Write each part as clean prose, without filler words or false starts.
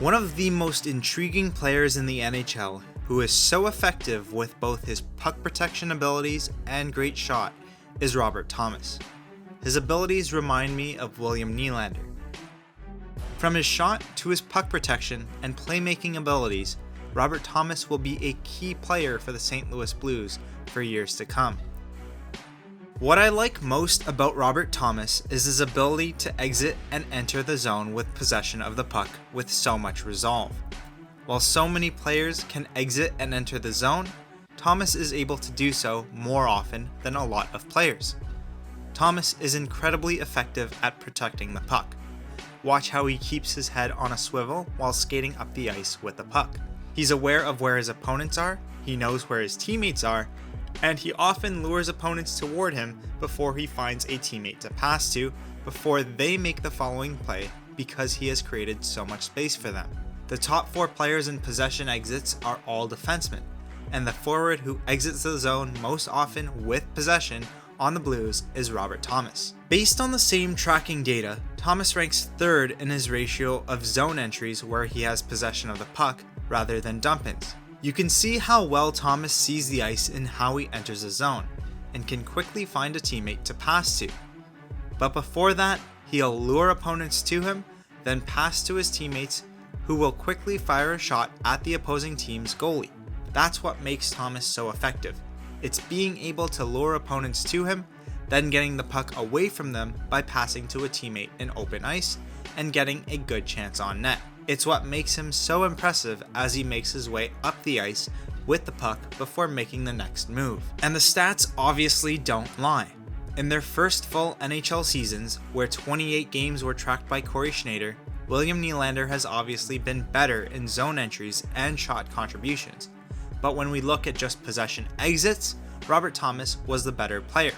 One of the most intriguing players in the NHL who is so effective with both his puck protection abilities and great shot is Robert Thomas. His abilities remind me of William Nylander. From his shot to his puck protection and playmaking abilities, Robert Thomas will be a key player for the St. Louis Blues for years to come. What I like most about Robert Thomas is his ability to exit and enter the zone with possession of the puck with so much resolve. While so many players can exit and enter the zone, Thomas is able to do so more often than a lot of players. Thomas is incredibly effective at protecting the puck. Watch how he keeps his head on a swivel while skating up the ice with the puck. He's aware of where his opponents are, he knows where his teammates are, and he often lures opponents toward him before he finds a teammate to pass to before they make the following play because he has created so much space for them. The top 4 players in possession exits are all defensemen, and the forward who exits the zone most often with possession on the Blues is Robert Thomas. Based on the same tracking data, Thomas ranks 3rd in his ratio of zone entries where he has possession of the puck rather than dump-ins. You can see how well Thomas sees the ice in how he enters the zone, and can quickly find a teammate to pass to. But before that, he'll lure opponents to him, then pass to his teammates, who will quickly fire a shot at the opposing team's goalie. That's what makes Thomas so effective. It's being able to lure opponents to him, then getting the puck away from them by passing to a teammate in open ice, and getting a good chance on net. It's what makes him so impressive as he makes his way up the ice with the puck before making the next move. And the stats obviously don't lie. In their first full NHL seasons, where 28 games were tracked by Corey Schneider, William Nylander has obviously been better in zone entries and shot contributions. But when we look at just possession exits, Robert Thomas was the better player.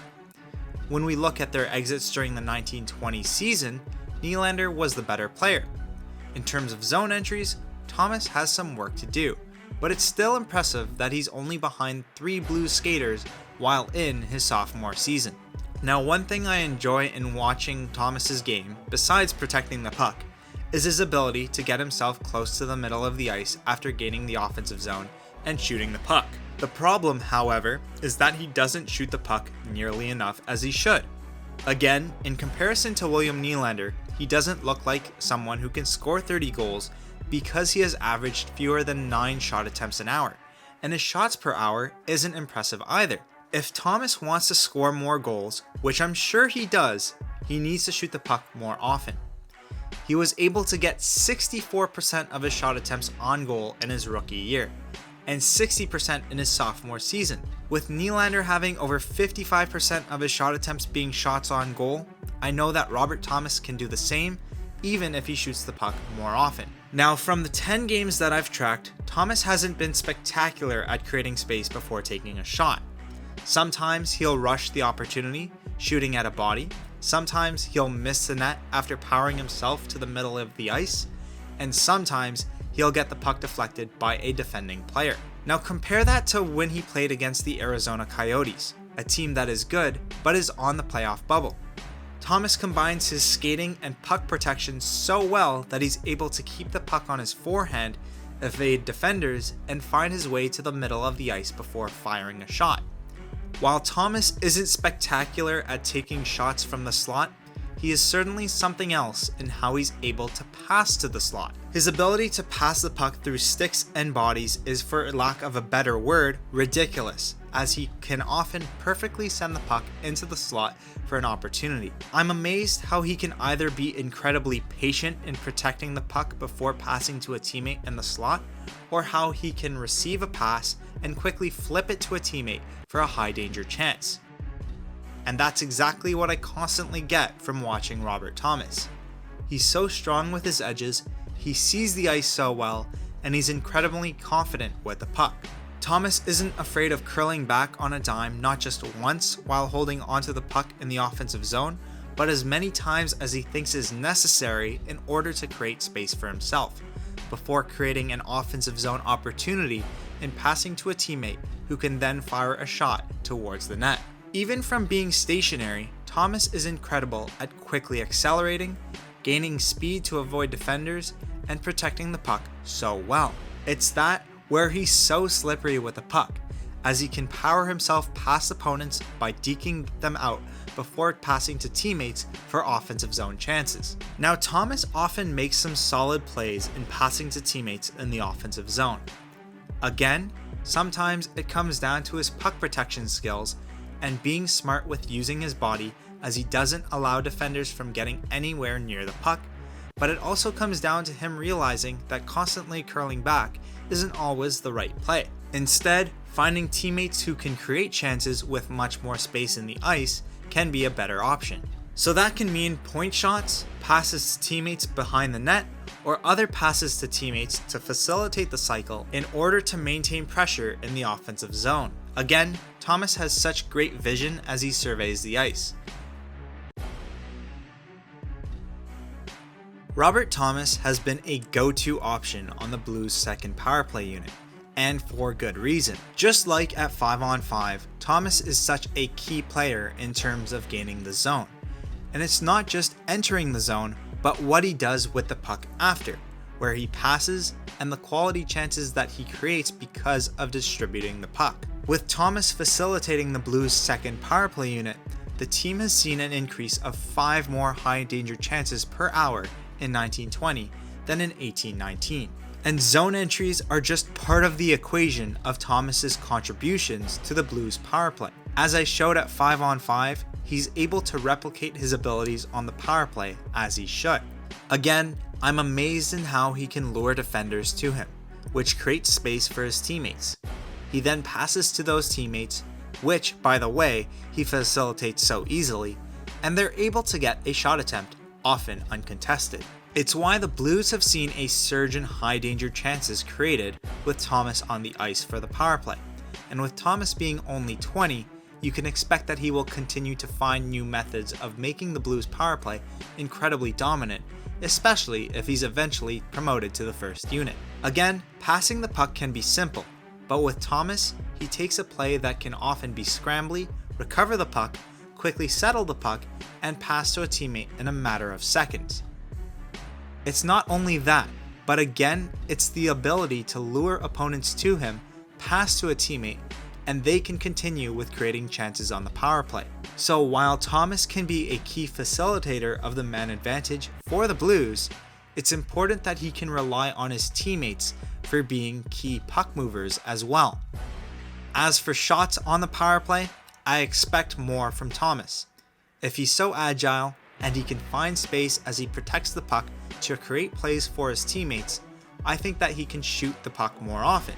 When we look at their exits during the 1920 season, Nylander was the better player. In terms of zone entries, Thomas has some work to do, but it's still impressive that he's only behind 3 Blues skaters while in his sophomore season. Now, one thing I enjoy in watching Thomas's game, besides protecting the puck, is his ability to get himself close to the middle of the ice after gaining the offensive zone and shooting the puck. The problem, however, is that he doesn't shoot the puck nearly enough as he should. Again, in comparison to William Nylander, he doesn't look like someone who can score 30 goals because he has averaged fewer than 9 shot attempts an hour, and his shots per hour isn't impressive either. If Thomas wants to score more goals, which I'm sure he does, he needs to shoot the puck more often. He was able to get 64% of his shot attempts on goal in his rookie year, and 60% in his sophomore season. With Nylander having over 55% of his shot attempts being shots on goal, I know that Robert Thomas can do the same, even if he shoots the puck more often. Now, from the 10 games that I've tracked, Thomas hasn't been spectacular at creating space before taking a shot. Sometimes he'll rush the opportunity, shooting at a body. Sometimes he'll miss the net after powering himself to the middle of the ice. And sometimes he'll get the puck deflected by a defending player. Now compare that to when he played against the Arizona Coyotes, a team that is good, but is on the playoff bubble. Thomas combines his skating and puck protection so well that he's able to keep the puck on his forehand, evade defenders, and find his way to the middle of the ice before firing a shot. While Thomas isn't spectacular at taking shots from the slot, he is certainly something else in how he's able to pass to the slot. His ability to pass the puck through sticks and bodies is, for lack of a better word, ridiculous, as he can often perfectly send the puck into the slot for an opportunity. I'm amazed how he can either be incredibly patient in protecting the puck before passing to a teammate in the slot, or how he can receive a pass and quickly flip it to a teammate for a high danger chance. And that's exactly what I constantly get from watching Robert Thomas. He's so strong with his edges, he sees the ice so well, and he's incredibly confident with the puck. Thomas isn't afraid of curling back on a dime not just once while holding onto the puck in the offensive zone, but as many times as he thinks is necessary in order to create space for himself, before creating an offensive zone opportunity and passing to a teammate who can then fire a shot towards the net. Even from being stationary, Thomas is incredible at quickly accelerating, gaining speed to avoid defenders, and protecting the puck so well. It's that where he's so slippery with the puck, as he can power himself past opponents by deking them out before passing to teammates for offensive zone chances. Now, Thomas often makes some solid plays in passing to teammates in the offensive zone. Again, sometimes it comes down to his puck protection skills and being smart with using his body, as he doesn't allow defenders from getting anywhere near the puck, but it also comes down to him realizing that constantly curling back isn't always the right play. Instead, finding teammates who can create chances with much more space in the ice can be a better option. So that can mean point shots, passes to teammates behind the net, or other passes to teammates to facilitate the cycle in order to maintain pressure in the offensive zone. Again, Thomas has such great vision as he surveys the ice. Robert Thomas has been a go-to option on the Blues' second power play unit, and for good reason. Just like at 5-on-5, Thomas is such a key player in terms of gaining the zone. And it's not just entering the zone, but what he does with the puck after, where he passes and the quality chances that he creates because of distributing the puck. With Thomas facilitating the Blues' second power play unit, the team has seen an increase of 5 more high danger chances per hour in 1920 than in 1819. And zone entries are just part of the equation of Thomas's contributions to the Blues power play. As I showed at 5-on-5, he's able to replicate his abilities on the power play as he should. Again, I'm amazed in how he can lure defenders to him, which creates space for his teammates. He then passes to those teammates, which, by the way, he facilitates so easily, and they're able to get a shot attempt, often uncontested. It's why the Blues have seen a surge in high danger chances created with Thomas on the ice for the power play. And with Thomas being only 20, you can expect that he will continue to find new methods of making the Blues power play incredibly dominant, especially if he's eventually promoted to the first unit. Again, passing the puck can be simple, but with Thomas, he takes a play that can often be scrambly, recover the puck, quickly settle the puck, and pass to a teammate in a matter of seconds. It's not only that, but again, it's the ability to lure opponents to him, pass to a teammate, and they can continue with creating chances on the power play. So while Thomas can be a key facilitator of the man advantage for the Blues, it's important that he can rely on his teammates for being key puck movers as well. As for shots on the power play, I expect more from Thomas. If he's so agile and he can find space as he protects the puck to create plays for his teammates, I think that he can shoot the puck more often.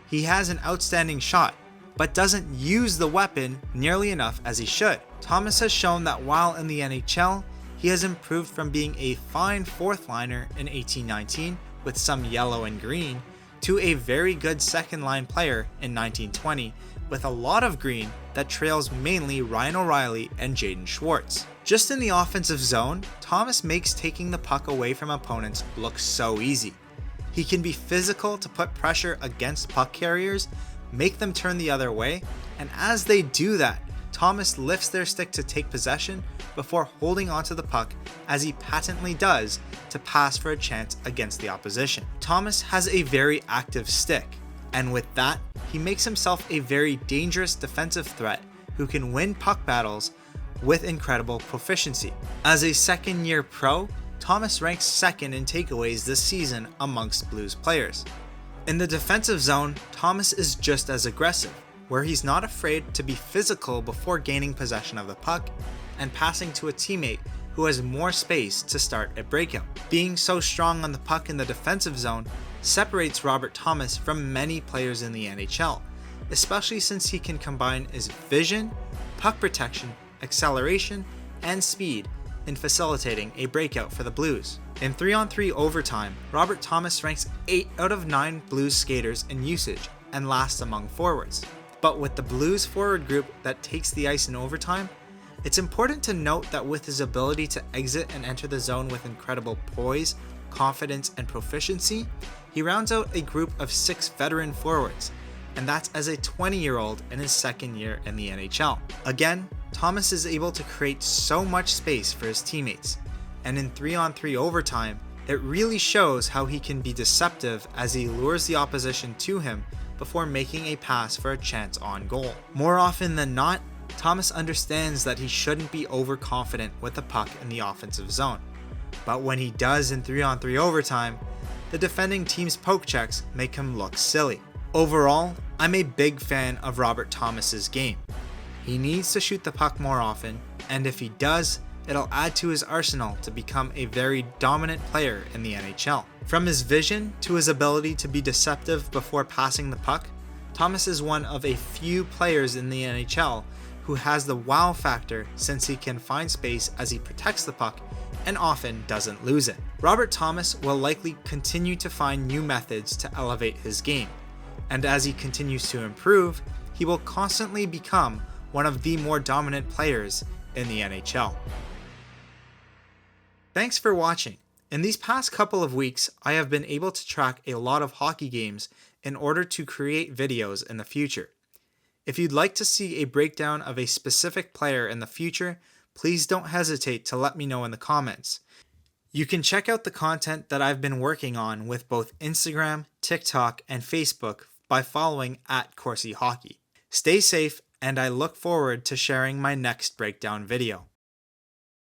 He has an outstanding shot, but doesn't use the weapon nearly enough as he should. Thomas has shown that while in the NHL, he has improved from being a fine fourth liner in 1819 with some yellow and green to a very good second line player in 1920 with a lot of green that trails mainly Ryan O'Reilly and Jaden Schwartz. Just in the offensive zone, Thomas makes taking the puck away from opponents look so easy. He can be physical to put pressure against puck carriers, make them turn the other way, and as they do that, Thomas lifts their stick to take possession before holding onto the puck, as he patently does, to pass for a chance against the opposition. Thomas has a very active stick, and with that, he makes himself a very dangerous defensive threat who can win puck battles with incredible proficiency. As a second-year pro, Thomas ranks second in takeaways this season amongst Blues players. In the defensive zone, Thomas is just as aggressive, where he's not afraid to be physical before gaining possession of the puck and passing to a teammate who has more space to start a breakout. Being so strong on the puck in the defensive zone separates Robert Thomas from many players in the NHL, especially since he can combine his vision, puck protection, acceleration, and speed in facilitating a breakout for the Blues. In 3-on-3 overtime, Robert Thomas ranks 8 out of 9 Blues skaters in usage and last among forwards. But with the Blues forward group that takes the ice in overtime, it's important to note that with his ability to exit and enter the zone with incredible poise, confidence, and proficiency, he rounds out a group of 6 veteran forwards, and that's as a 20-year-old in his second year in the NHL. Again, Thomas is able to create so much space for his teammates, and in 3-on-3 overtime, It really shows how he can be deceptive as he lures the opposition to him before making a pass for a chance on goal. More often than not, Thomas understands that he shouldn't be overconfident with the puck in the offensive zone. But when he does in 3-on-3 overtime, the defending team's poke checks make him look silly. Overall, I'm a big fan of Robert Thomas's game. He needs to shoot the puck more often, and if he does, it'll add to his arsenal to become a very dominant player in the NHL. From his vision to his ability to be deceptive before passing the puck, Thomas is one of a few players in the NHL who has the wow factor since he can find space as he protects the puck and often doesn't lose it. Robert Thomas will likely continue to find new methods to elevate his game, and as he continues to improve, he will constantly become one of the more dominant players in the NHL. Thanks for watching. In these past couple of weeks, I have been able to track a lot of hockey games in order to create videos in the future. If you'd like to see a breakdown of a specific player in the future, please don't hesitate to let me know in the comments. You can check out the content that I've been working on with both Instagram, TikTok, and Facebook by following @CorsiHockey. Stay safe, and I look forward to sharing my next breakdown video.